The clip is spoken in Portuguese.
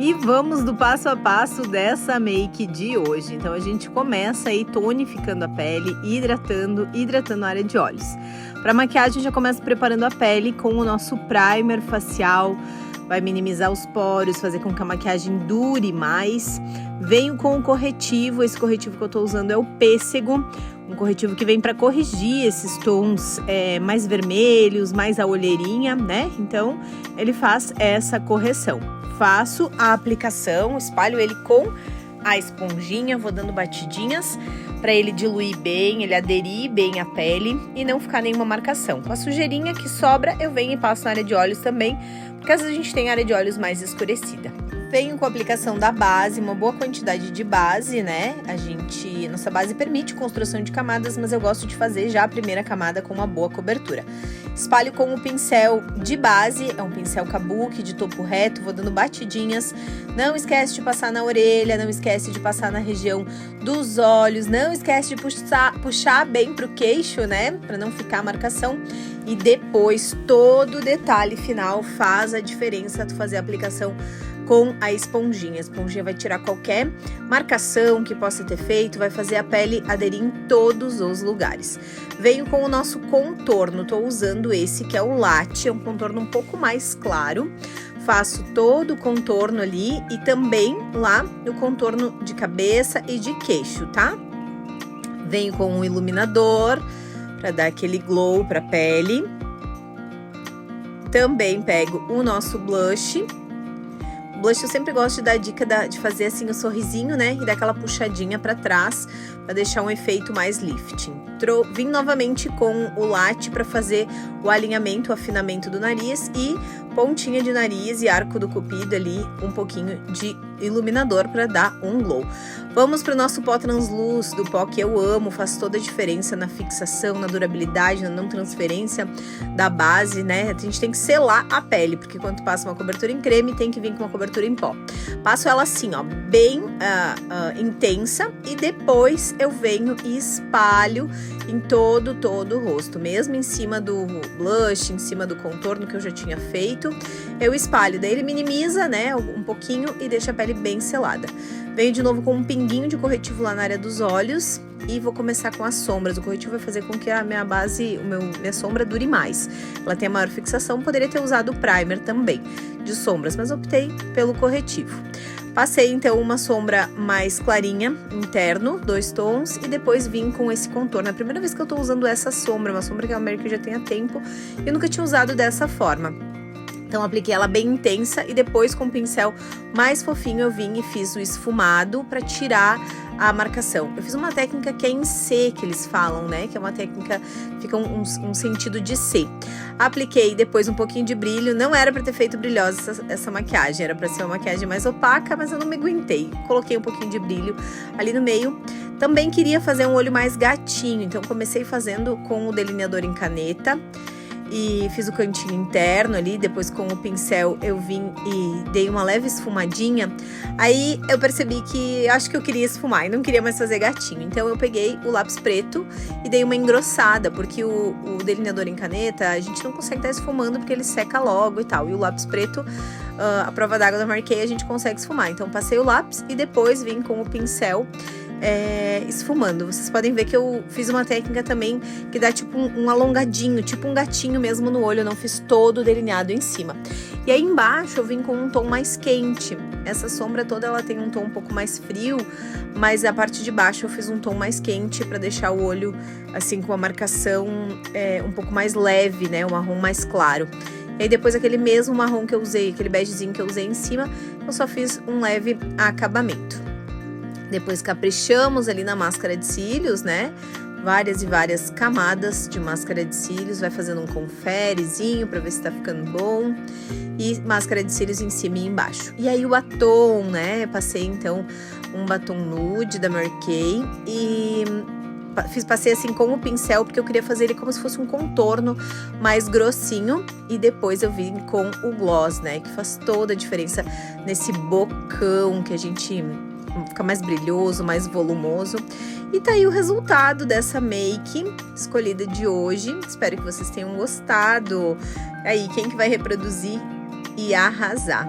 E vamos do passo a passo dessa make de hoje. Então a gente começa aí tonificando a pele, hidratando a área de olhos. Para maquiagem já começa preparando a pele com o nosso primer facial. Vai minimizar os poros, fazer com que a maquiagem dure mais. Venho com o corretivo, esse corretivo que eu tô usando é o Pêssego. Um corretivo que vem para corrigir esses tons mais vermelhos, mais a olheirinha, né? Então ele faz essa correção. Faço a aplicação, espalho ele com a esponjinha, vou dando batidinhas para ele diluir bem, ele aderir bem à pele e não ficar nenhuma marcação. Com a sujeirinha que sobra, eu venho e passo na área de olhos também, porque às vezes a gente tem área de olhos mais escurecida. Venho com a aplicação da base, uma boa quantidade de base, né? Nossa base permite construção de camadas, mas eu gosto de fazer já a primeira camada com uma boa cobertura. Espalho com o pincel de base, é um pincel kabuki de topo reto, vou dando batidinhas. Não esquece de passar na orelha, não esquece de passar na região dos olhos, não esquece de puxar bem pro queixo, né? Pra não ficar a marcação. E depois, todo o detalhe final faz a diferença tu fazer a aplicação com a esponjinha. A esponjinha vai tirar qualquer marcação que possa ter feito, vai fazer a pele aderir em todos os lugares. Venho com o nosso contorno, tô usando esse que é o Latte, é um contorno um pouco mais claro. Faço todo o contorno ali e também lá no contorno de cabeça e de queixo, tá? Venho com um iluminador para dar aquele glow pra pele. Também pego o nosso blush. Blush eu sempre gosto de dar a dica de fazer assim o sorrisinho, né? E dar aquela puxadinha pra trás, pra deixar um efeito mais lifting. Vim novamente com o Latte pra fazer o alinhamento, o afinamento do nariz e pontinha de nariz e arco do cupido ali, um pouquinho de iluminador pra dar um glow. Vamos pro nosso pó translúcido, pó que eu amo, faz toda a diferença na fixação, na durabilidade, na não transferência da base, né? A gente tem que selar a pele, porque quando passa uma cobertura em creme, tem que vir com uma cobertura em pó. Passo ela assim, ó, bem intensa e depois eu venho e espalho em todo o rosto, mesmo em cima do blush, em cima do contorno que eu já tinha feito, eu espalho, daí ele minimiza, né, um pouquinho e deixa a pele bem selada. Venho de novo com um pinguinho de corretivo lá na área dos olhos e vou começar com as sombras. O corretivo vai fazer com que a minha base, minha sombra dure mais. Ela tem a maior fixação, poderia ter usado o primer também de sombras, mas optei pelo corretivo. Passei então uma sombra mais clarinha, interno, 2 tons, e depois vim com esse contorno. É a primeira vez que eu tô usando essa sombra, uma sombra que a Mary já tem há tempo, e eu nunca tinha usado dessa forma. Então, apliquei ela bem intensa e depois com o pincel mais fofinho eu vim e fiz o esfumado para tirar a marcação. Eu fiz uma técnica que é em C, que eles falam, né? Que é uma técnica, fica um sentido de C. Apliquei depois um pouquinho de brilho, não era para ter feito brilhosa essa maquiagem, era para ser uma maquiagem mais opaca, mas eu não me aguentei. Coloquei um pouquinho de brilho ali no meio. Também queria fazer um olho mais gatinho, então comecei fazendo com o delineador em caneta. E fiz o cantinho interno ali, depois com o pincel eu vim e dei uma leve esfumadinha. Aí eu percebi que acho que eu queria esfumar e não queria mais fazer gatinho. Então eu peguei o lápis preto e dei uma engrossada, porque o delineador em caneta a gente não consegue estar esfumando porque ele seca logo e tal. E o lápis preto, a prova d'água da Mary Kay, a gente consegue esfumar. Então passei o lápis e depois vim com o pincel esfumando. Vocês podem ver que eu fiz uma técnica também que dá tipo um alongadinho, tipo um gatinho mesmo no olho, eu não fiz todo o delineado em cima. E aí embaixo eu vim com um tom mais quente. Essa sombra toda ela tem um tom um pouco mais frio, mas a parte de baixo eu fiz um tom mais quente para deixar o olho assim com uma marcação um pouco mais leve, né, um marrom mais claro. E aí depois aquele mesmo marrom que eu usei, aquele begezinho que eu usei em cima, eu só fiz um leve acabamento. Depois caprichamos ali na máscara de cílios, né? Várias e várias camadas de máscara de cílios, vai fazendo um conferezinho pra ver se tá ficando bom. E máscara de cílios em cima e embaixo. E aí o batom, né? Passei então um batom nude da Mary Kay e passei assim com o pincel, porque eu queria fazer ele como se fosse um contorno mais grossinho. E depois eu vim com o gloss, né? Que faz toda a diferença nesse bocão que a gente fica mais brilhoso, mais volumoso. E tá aí o resultado dessa make escolhida de hoje. Espero que vocês tenham gostado. Aí, quem que vai reproduzir e arrasar?